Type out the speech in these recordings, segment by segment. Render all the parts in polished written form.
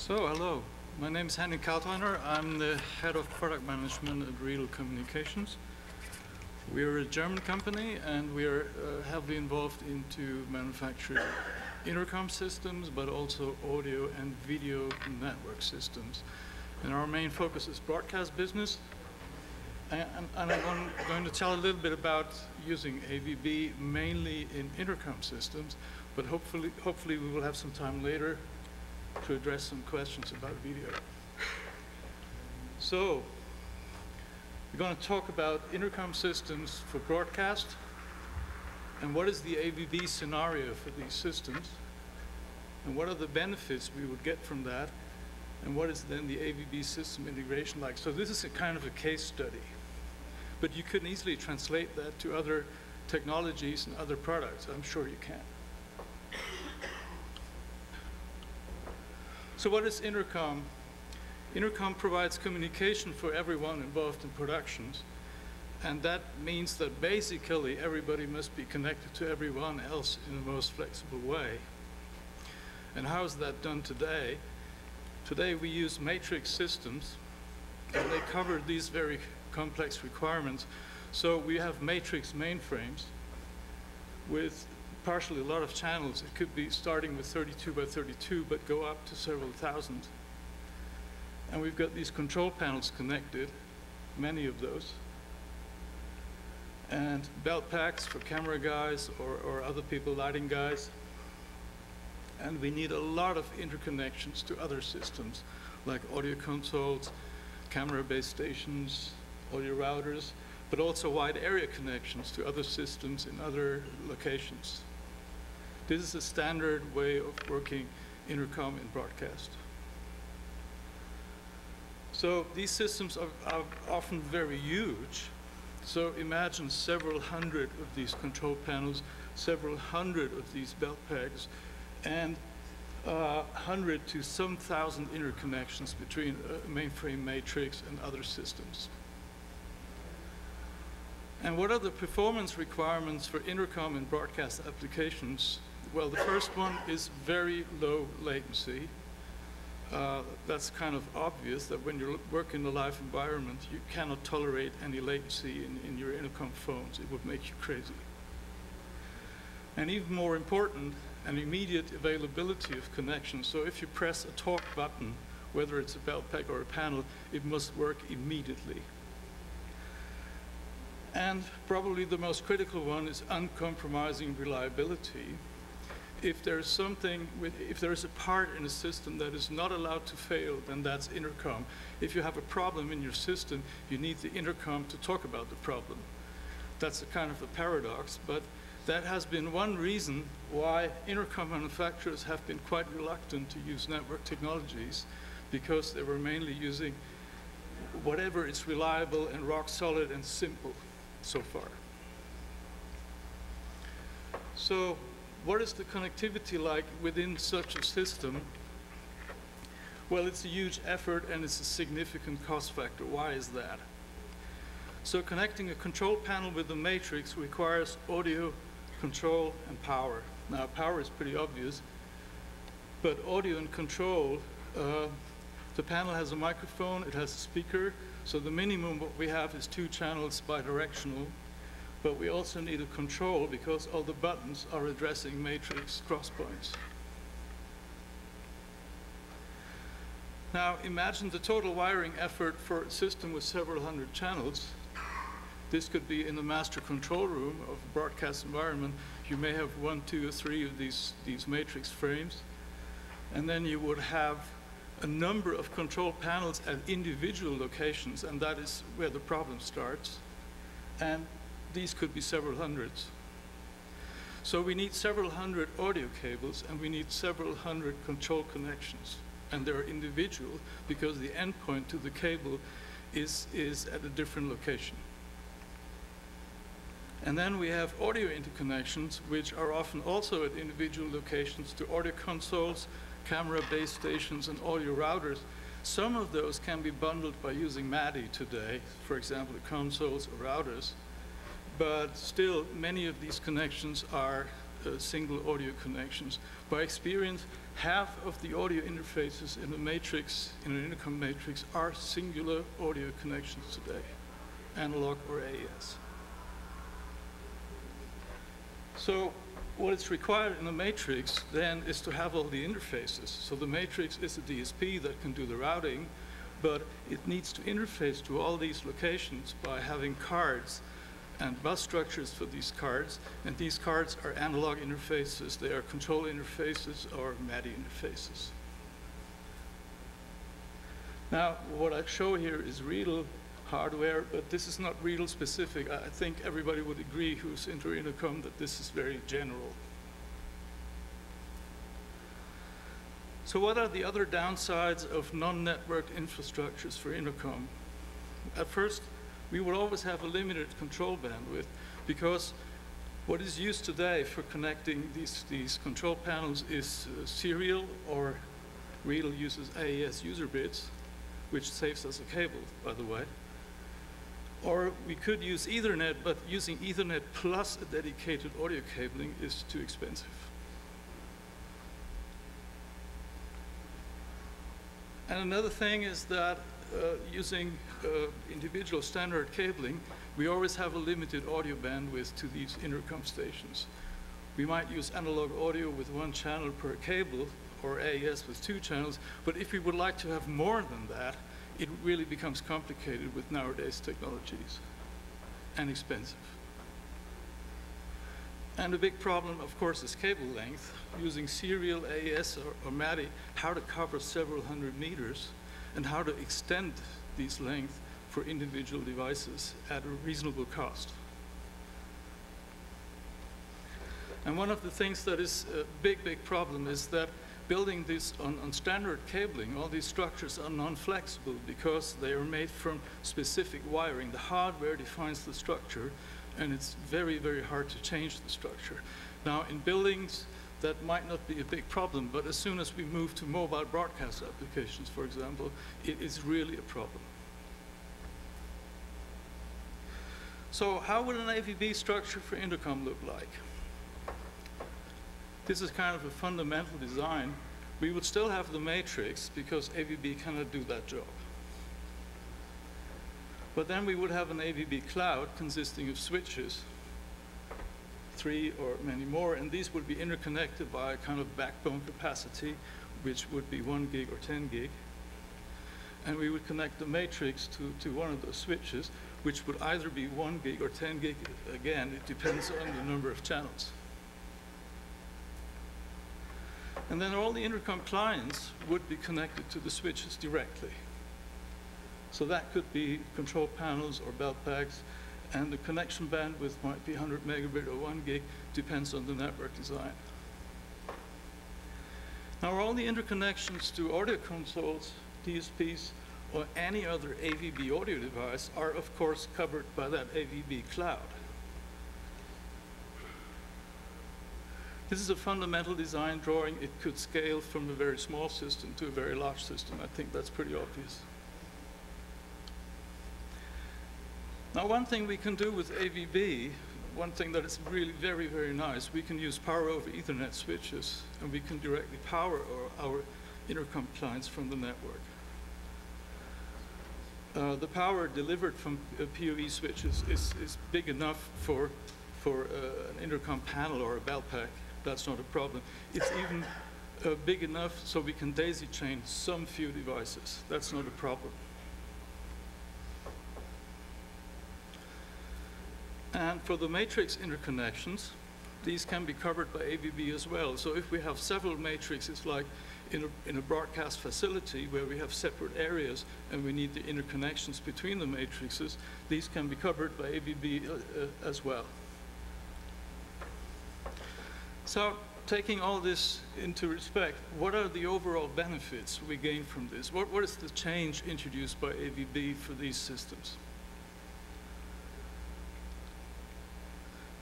So, hello. My name is Henning Kaltheuner. I'm the head of product management at Riedel Communications. We're a German company, and we are heavily involved into manufacturing intercom systems, but also audio and video network systems. And our main focus is broadcast business. And I'm going to tell a little bit about using AVB mainly in intercom systems, but hopefully we will have some time later to address some questions about video. So, we're going to talk about intercom systems for broadcast and what is the AVB scenario for these systems and what are the benefits we would get from that and what is then the AVB system integration like. So this is a kind of a case study, but you can easily translate that to other technologies and other products. I'm sure you can. So what is intercom? Intercom provides communication for everyone involved in productions, and that means that basically everybody must be connected to everyone else in the most flexible way. And how is that done today? Today we use matrix systems, and they cover these very complex requirements. So we have matrix mainframes with partially a lot of channels. It could be starting with 32 by 32, but go up to several thousand. And we've got these control panels connected, many of those. And belt packs for camera guys or other people, lighting guys. And we need a lot of interconnections to other systems, like audio consoles, camera base stations, audio routers, but also wide area connections to other systems in other locations. This is a standard way of working intercom in broadcast. So these systems are often very huge. So imagine several hundred of these control panels, several hundred of these belt packs, and 100 to some thousand interconnections between a mainframe matrix and other systems. And what are the performance requirements for intercom and broadcast applications? Well, the first one is very low latency. That's kind of obvious that when you work in a live environment, you cannot tolerate any latency in your intercom phones. It would make you crazy. And even more important, an immediate availability of connection. So if you press a talk button, whether it's a belt pack or a panel, it must work immediately. And probably the most critical one is uncompromising reliability. If there's if there is a part in a system that is not allowed to fail, then that's intercom. If you have a problem in your system, you need the intercom to talk about the problem. That's a kind of a paradox, but that has been one reason why intercom manufacturers have been quite reluctant to use network technologies, because they were mainly using whatever is reliable and rock solid and simple so far. So what is the connectivity like within such a system? Well, it's a huge effort and it's a significant cost factor. Why is that? So connecting a control panel with a matrix requires audio, control, and power. Now, power is pretty obvious, but audio and control, the panel has a microphone, it has a speaker, so the minimum what we have is 2 channels bidirectional. But we also need a control because all the buttons are addressing matrix crosspoints. Now imagine the total wiring effort for a system with several hundred channels. This could be in the master control room of a broadcast environment. You may have 1, 2, or 3 of these matrix frames. And then you would have a number of control panels at individual locations, and that is where the problem starts. And these could be several hundreds. So we need several hundred audio cables and we need several hundred control connections. And they're individual because the endpoint to the cable is at a different location. And then we have audio interconnections, which are often also at individual locations to audio consoles, camera base stations, and audio routers. Some of those can be bundled by using MADI today, for example, the consoles or routers. But still, many of these connections are single audio connections. By experience, half of the audio interfaces in a matrix, in an intercom matrix, are singular audio connections today, analog or AES. So what is required in a matrix then is to have all the interfaces. So the matrix is a DSP that can do the routing, but it needs to interface to all these locations by having cards and bus structures for these cards, and these cards are analog interfaces, they are control interfaces or MADI interfaces. Now, what I show here is Riedel hardware, but this is not Riedel specific. I think everybody would agree who's into intercom that this is very general. So what are the other downsides of non-networked infrastructures for intercom? At first, we will always have a limited control bandwidth because what is used today for connecting these control panels is serial, or Riedel uses AES user bits, which saves us a cable, by the way. Or we could use Ethernet, but using Ethernet plus a dedicated audio cabling is too expensive. And another thing is that using individual standard cabling, we always have a limited audio bandwidth to these intercom stations. We might use analog audio with 1 channel per cable, or AES with 2 channels, but if we would like to have more than that, it really becomes complicated with nowadays technologies and expensive. And a big problem, of course, is cable length. Using serial AES or MADI, how to cover several hundred meters and how to extend these lengths for individual devices at a reasonable cost. And one of the things that is a big, big problem is that building this on standard cabling, all these structures are non-flexible because they are made from specific wiring. The hardware defines the structure, and it's very, very hard to change the structure. Now, in buildings, that might not be a big problem, but as soon as we move to mobile broadcast applications, for example, it is really a problem. So how would an AVB structure for intercom look like? This is kind of a fundamental design. We would still have the matrix because AVB cannot do that job. But then we would have an AVB cloud consisting of switches, 3 or many more, and these would be interconnected by a kind of backbone capacity, which would be 1 gig or 10 gig. And we would connect the matrix to one of those switches, which would either be 1 gig or 10 gig. Again, it depends on the number of channels. And then all the intercom clients would be connected to the switches directly. So that could be control panels or belt packs, and the connection bandwidth might be 100 megabit or 1 gig, depends on the network design. Now all the interconnections to audio consoles, DSPs, or any other AVB audio device are of course covered by that AVB cloud. This is a fundamental design drawing. It could scale from a very small system to a very large system. I think that's pretty obvious. Now, one thing we can do with AVB, one thing that is really very, very nice, we can use power over Ethernet switches, and we can directly power our intercom clients from the network. The power delivered from PoE switches is big enough for an intercom panel or a belt pack. That's not a problem. It's even big enough so we can daisy chain some few devices. That's not a problem. And for the matrix interconnections, these can be covered by AVB as well. So if we have several matrices, like in a broadcast facility where we have separate areas and we need the interconnections between the matrices, these can be covered by AVB as well. So taking all this into respect, what are the overall benefits we gain from this? What is the change introduced by AVB for these systems?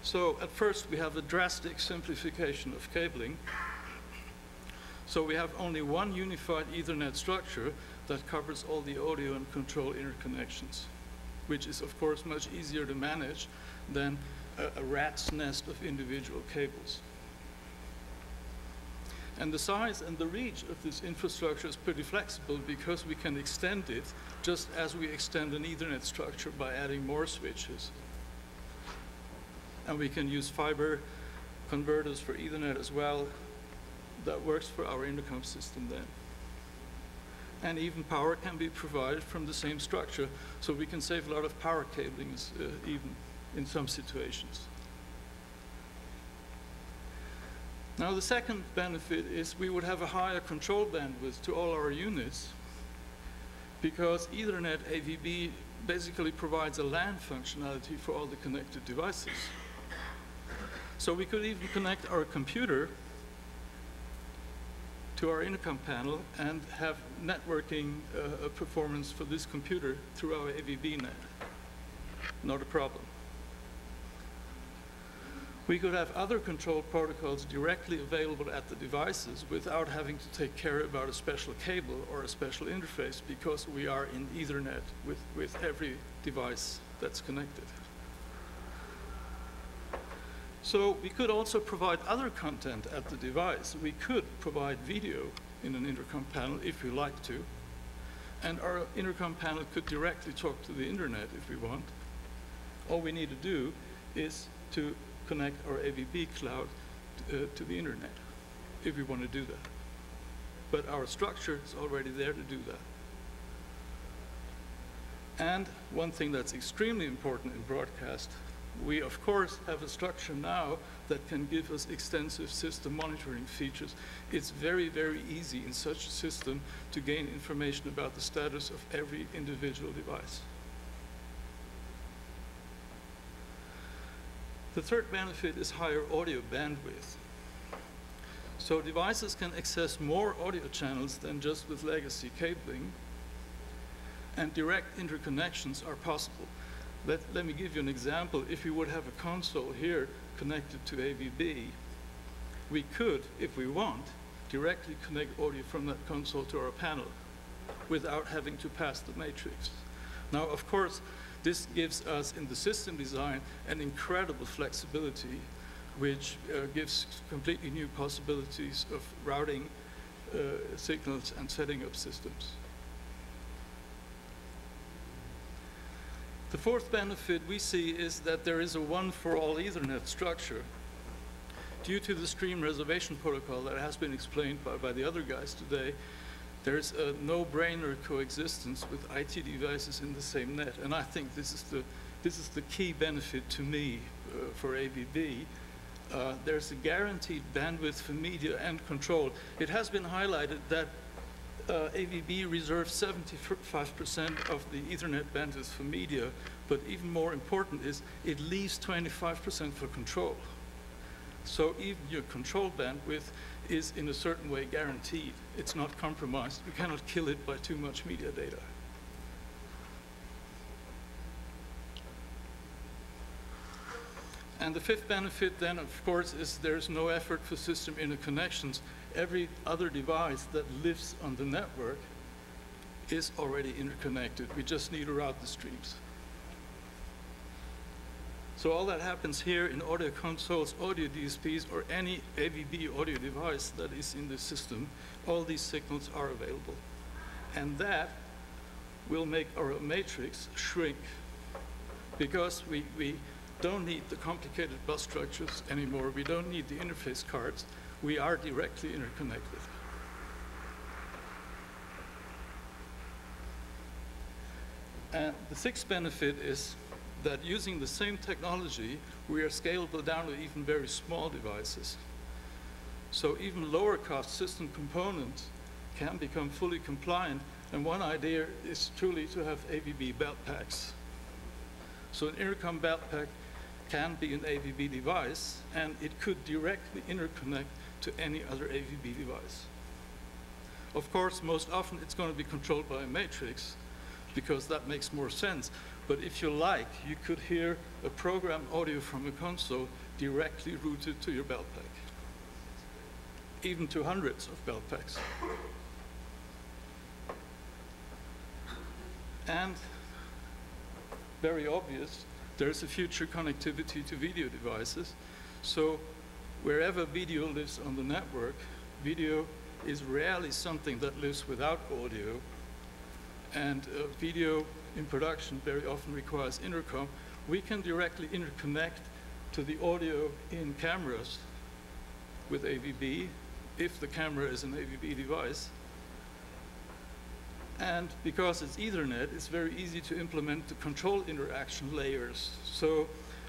So at first we have a drastic simplification of cabling. So we have only one unified Ethernet structure that covers all the audio and control interconnections, which is of course much easier to manage than a rat's nest of individual cables. And the size and the reach of this infrastructure is pretty flexible because we can extend it just as we extend an Ethernet structure by adding more switches. And we can use fiber converters for Ethernet as well. That works for our intercom system then. And even power can be provided from the same structure, so we can save a lot of power cabling even in some situations. Now the second benefit is we would have a higher control bandwidth to all our units, because Ethernet AVB basically provides a LAN functionality for all the connected devices. So we could even connect our computer to our intercom panel and have networking performance for this computer through our AVB net. Not a problem. We could have other control protocols directly available at the devices without having to take care about a special cable or a special interface, because we are in Ethernet with every device that's connected. So we could also provide other content at the device. We could provide video in an intercom panel if we like to, and our intercom panel could directly talk to the internet if we want. All we need to do is to connect our AVB cloud to the internet if we want to do that. But our structure is already there to do that. And one thing that's extremely important in broadcast, we of course have a structure now that can give us extensive system monitoring features. It's very, very easy in such a system to gain information about the status of every individual device. The third benefit is higher audio bandwidth. So devices can access more audio channels than just with legacy cabling, and direct interconnections are possible. Let me give you an example. If we would have a console here connected to AVB, we could, if we want, directly connect audio from that console to our panel without having to pass the matrix. Now, of course, this gives us, in the system design, an incredible flexibility, which gives completely new possibilities of routing signals and setting up systems. The fourth benefit we see is that there is a one-for-all Ethernet structure. Due to the stream reservation protocol that has been explained by the other guys today, there's a no-brainer coexistence with IT devices in the same net. And I think this is the key benefit to me for AVB. There's a guaranteed bandwidth for media and control. It has been highlighted that AVB reserves 75% of the Ethernet bandwidth for media, but even more important is it leaves 25% for control. So even your control bandwidth is in a certain way guaranteed. It's not compromised. We cannot kill it by too much media data. And the fifth benefit then, of course, is there's no effort for system interconnections. Every other device that lives on the network is already interconnected. We just need to route the streams. So all that happens here in audio consoles, audio DSPs, or any AVB audio device that is in the system, all these signals are available. And that will make our matrix shrink, because we don't need the complicated bus structures anymore. We don't need the interface cards. We are directly interconnected. And the sixth benefit is that using the same technology, we are scalable down to even very small devices. So even lower cost system components can become fully compliant. And one idea is truly to have AVB belt packs. So an intercom belt pack can be an AVB device, and it could directly interconnect to any other AVB device. Of course, most often it's going to be controlled by a matrix, because that makes more sense. But if you like, you could hear a program audio from a console directly routed to your belt pack, even to hundreds of belt packs. And very obvious, there's a future connectivity to video devices. So wherever video lives on the network, Video is rarely something that lives without audio, and video in production very often requires intercom. We can directly interconnect to the audio in cameras with AVB, if the camera is an AVB device. And because it's Ethernet, it's very easy to implement the control interaction layers. So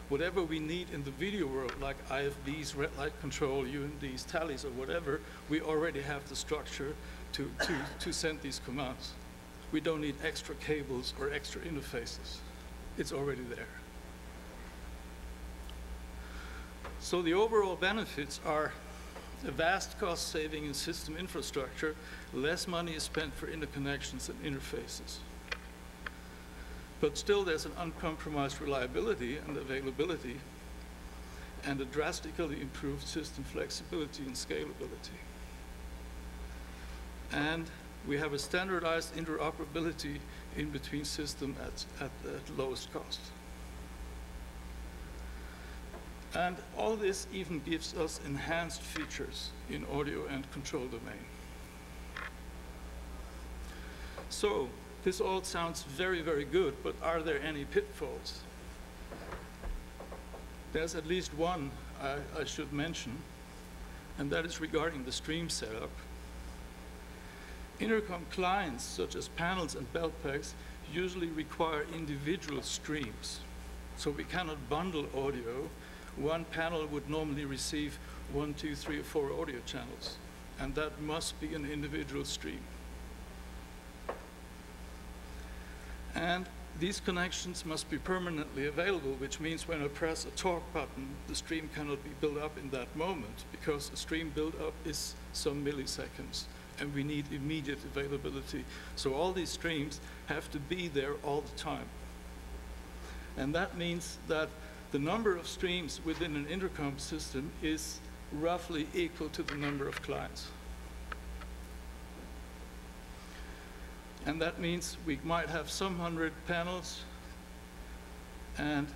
whatever we need in the video world, like IFBs, red light control, UMDs, tallies, or whatever, we already have the structure to send these commands. We don't need extra cables or extra interfaces. It's already there. So the overall benefits are a vast cost saving in system infrastructure, less money is spent for interconnections and interfaces. But still there's an uncompromised reliability and availability, and a drastically improved system flexibility and scalability. And we have a standardized interoperability in between systems at lowest cost. And all this even gives us enhanced features in audio and control domain. So this all sounds very, very good, but are there any pitfalls? There's at least one I should mention, and that is regarding the stream setup. Intercom clients, such as panels and belt packs, usually require individual streams. So we cannot bundle audio. One panel would normally receive 1, 2, 3, or 4 audio channels, and that must be an individual stream. And these connections must be permanently available, which means when I press a talk button, the stream cannot be built up in that moment, because the stream build-up is some milliseconds, and we need immediate availability. So all these streams have to be there all the time. And that means that the number of streams within an intercom system is roughly equal to the number of clients. And that means we might have some 100 panels, and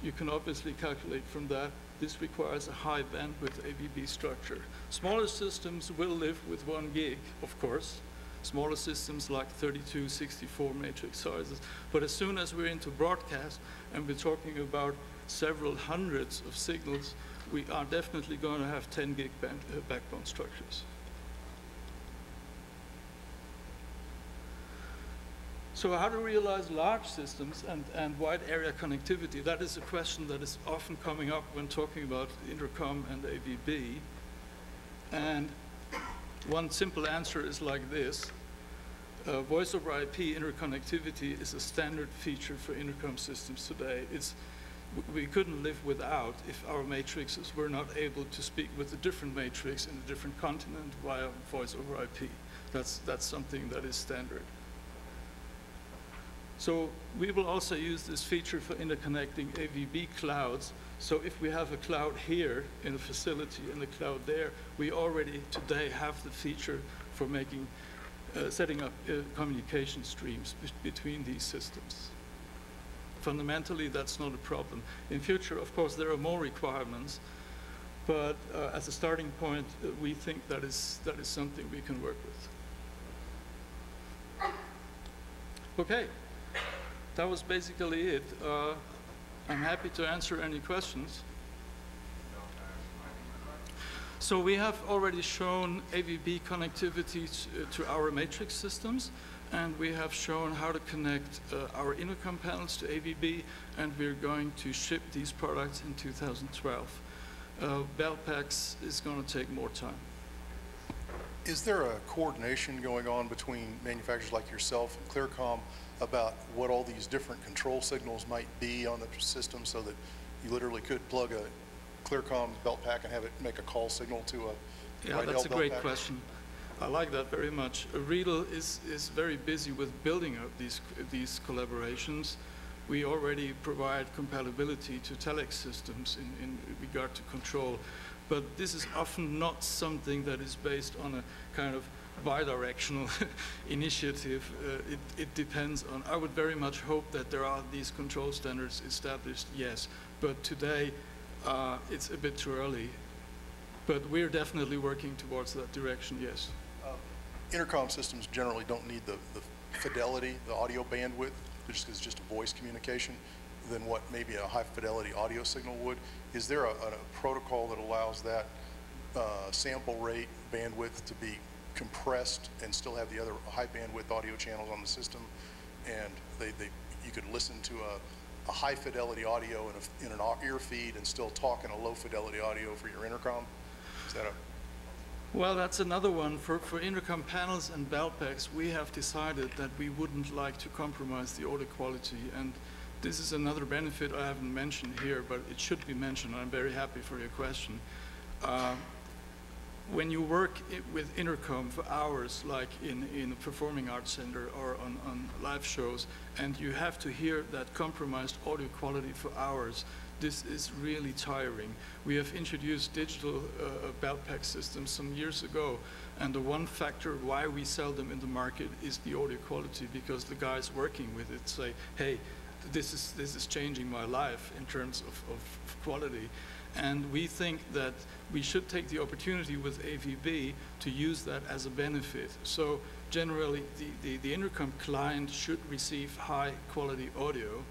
you can obviously calculate from that this requires a high bandwidth AVB structure. Smaller systems will live with 1 gig, of course. Smaller systems like 32, 64 matrix sizes. But as soon as we're into broadcast and we're talking about several hundreds of signals, we are definitely going to have 10 gig backbone structures. So how to realize large systems and wide area connectivity? That is a question that is often coming up when talking about intercom and AVB. And one simple answer is like this. Voice over IP interconnectivity is a standard feature for intercom systems today. We couldn't live without if our matrices were not able to speak with a different matrix in a different continent via voice over IP. That's something that is standard. So we will also use this feature for interconnecting AVB clouds. So if we have a cloud here in a facility and a cloud there, we already today have the feature for making, setting up communication streams between these systems. Fundamentally, that's not a problem. In future, of course, there are more requirements, but as a starting point, we think that is something we can work with. Okay. That was basically it. I'm happy to answer any questions. So we have already shown AVB connectivity to our matrix systems, and we have shown how to connect our intercom panels to AVB, and we're going to ship these products in 2012. Bell packs is going to take more time. Is there a coordination going on between manufacturers like yourself and Clearcom about what all these different control signals might be on the system, so that you literally could plug a Clearcom belt pack and have it make a call signal to a Yeah, that's a great question. I like that very much. Riedel is very busy with building up these collaborations. We already provide compatibility to telex systems in regard to control, but this is often not something that is based on a kind of bi-directional initiative. It depends on, I would very much hope that there are these control standards established, yes, but today it's a bit too early. But we're definitely working towards that direction, yes. Intercom systems generally don't need the fidelity, the audio bandwidth, just because it's just a voice communication, than what maybe a high fidelity audio signal would. Is there a protocol that allows that sample rate bandwidth to be compressed and still have the other high bandwidth audio channels on the system, and you could listen to a high fidelity audio in an ear feed and still talk in a low fidelity audio for your intercom? Is that a... Well, that's another one. For intercom panels and belt packs, we have decided that we wouldn't like to compromise the audio quality, and this is another benefit I haven't mentioned here, but it should be mentioned. I'm very happy for your question. When you work with intercom for hours, like in a performing arts center or on live shows, and you have to hear that compromised audio quality for hours, this is really tiring. We have introduced digital belt pack systems some years ago, and the one factor why we sell them in the market is the audio quality, because the guys working with it say, hey, this is changing my life in terms of quality. And we think that we should take the opportunity with AVB to use that as a benefit. So generally, the intercom client should receive high quality audio,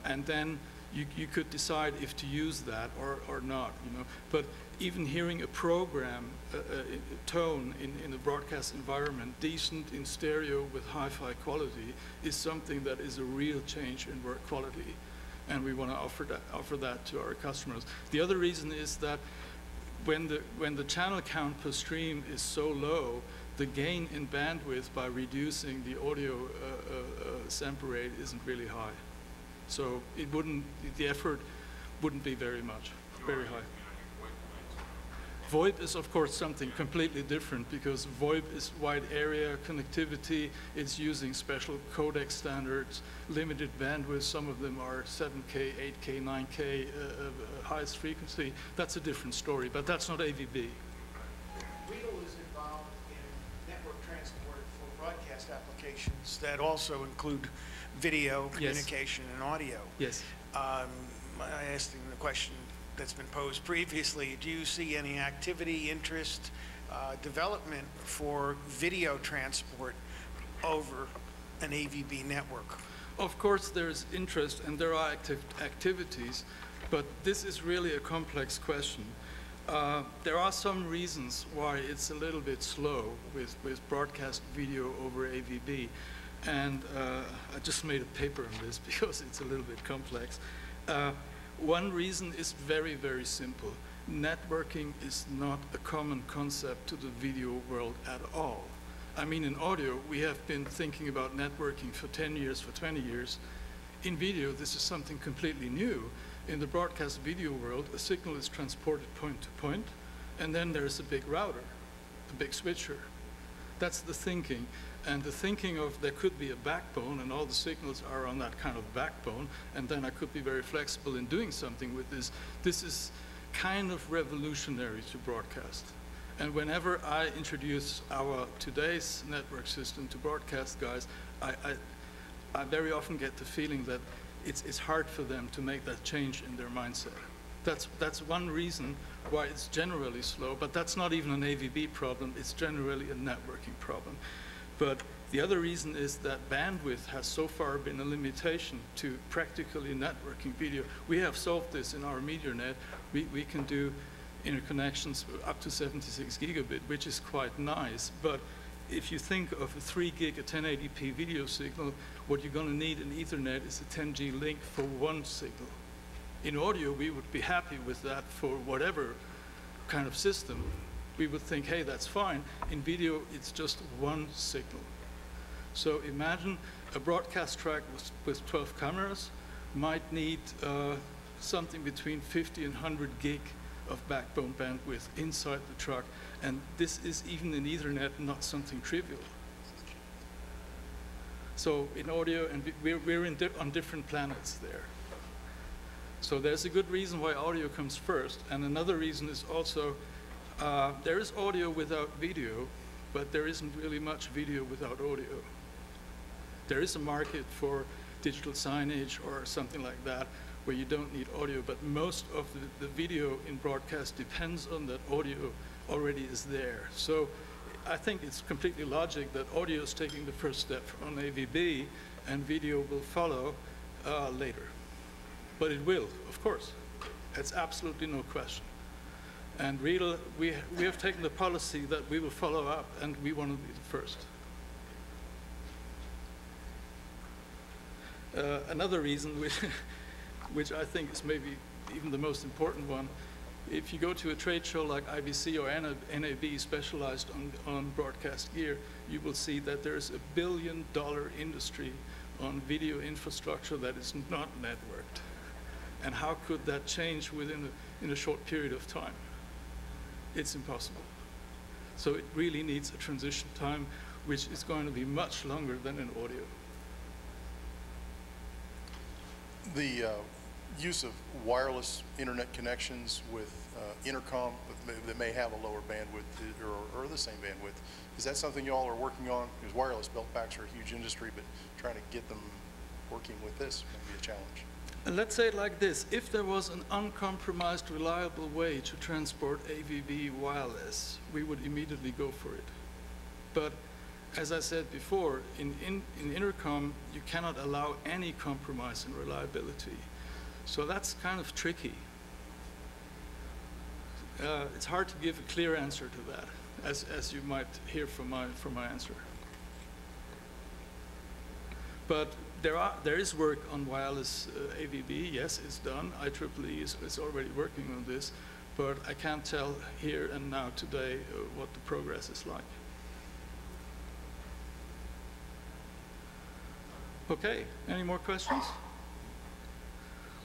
and then you could decide if to use that or not, you know. But even hearing a program, tone in a broadcast environment, decent in stereo with hi-fi quality, is something that is a real change in work quality. And we want to offer that to our customers. The other reason is that when the channel count per stream is so low, the gain in bandwidth by reducing the audio sample rate isn't really high. So the effort wouldn't be very high. VoIP is, of course, something completely different, because VoIP is wide area connectivity. It's using special codec standards, limited bandwidth. Some of them are 7K, 8K, 9K, highest frequency. That's a different story, but that's not AVB. Riedel is involved in network transport for broadcast applications that also include video, communication, and audio. Yes. I asked him the question that's been posed previously. Do you see any activity, interest, development for video transport over an AVB network? Of course there's interest and there are activities, but this is really a complex question. There are some reasons why it's a little bit slow with broadcast video over AVB, and I just made a paper on this because it's a little bit complex. One reason is very, very simple. Networking is not a common concept to the video world at all. I mean, in audio, we have been thinking about networking for 10 years, for 20 years. In video, this is something completely new. In the broadcast video world, a signal is transported point to point, and then there's a big router, a big switcher. That's the thinking. And the thinking of there could be a backbone and all the signals are on that kind of backbone, and then I could be very flexible in doing something with this. This is kind of revolutionary to broadcast. And whenever I introduce our today's network system to broadcast guys, I very often get the feeling that it's hard for them to make that change in their mindset. That's one reason why it's generally slow, but that's not even an AVB problem, it's generally a networking problem. But the other reason is that bandwidth has so far been a limitation to practically networking video. We have solved this in our MediaNet. We can do interconnections up to 76 gigabit, which is quite nice. But if you think of a 3 gig, a 1080p video signal, what you're going to need in Ethernet is a 10G link for one signal. In audio, we would be happy with that for whatever kind of system. We would think, hey, that's fine. In video, it's just one signal. So imagine a broadcast track with 12 cameras might need something between 50 and 100 gig of backbone bandwidth inside the truck. And this is, even in Ethernet, not something trivial. So in audio, and we're on different planets there. So there's a good reason why audio comes first. And another reason is also, there is audio without video, but there isn't really much video without audio. There is a market for digital signage or something like that, where you don't need audio, but most of the video in broadcast depends on that audio already is there. So I think it's completely logic that audio is taking the first step on AVB, and video will follow later. But it will, of course. It's absolutely no question. And Riedel, we have taken the policy that we will follow up, and we want to be the first. Another reason, which I think is maybe even the most important one, if you go to a trade show like IBC or NAB specialized on broadcast gear, you will see that there's $1 billion industry on video infrastructure that is not networked. And how could that change in a short period of time? It's impossible. So it really needs a transition time, which is going to be much longer than in audio. The use of wireless internet connections with Intercom that may have a lower bandwidth or the same bandwidth, is that something you all are working on? Because wireless belt packs are a huge industry, but trying to get them working with this may be a challenge. And let's say it like this: if there was an uncompromised, reliable way to transport AVB wireless, we would immediately go for it. But as I said before, in Intercom, you cannot allow any compromise in reliability. So that's kind of tricky. It's hard to give a clear answer to that, as you might hear from my answer. But there is work on wireless AVB. Yes, it's done. IEEE is already working on this, but I can't tell here and now today what the progress is like. Okay, any more questions?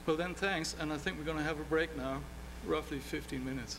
Well then, thanks, and I think we're going to have a break now, roughly 15 minutes.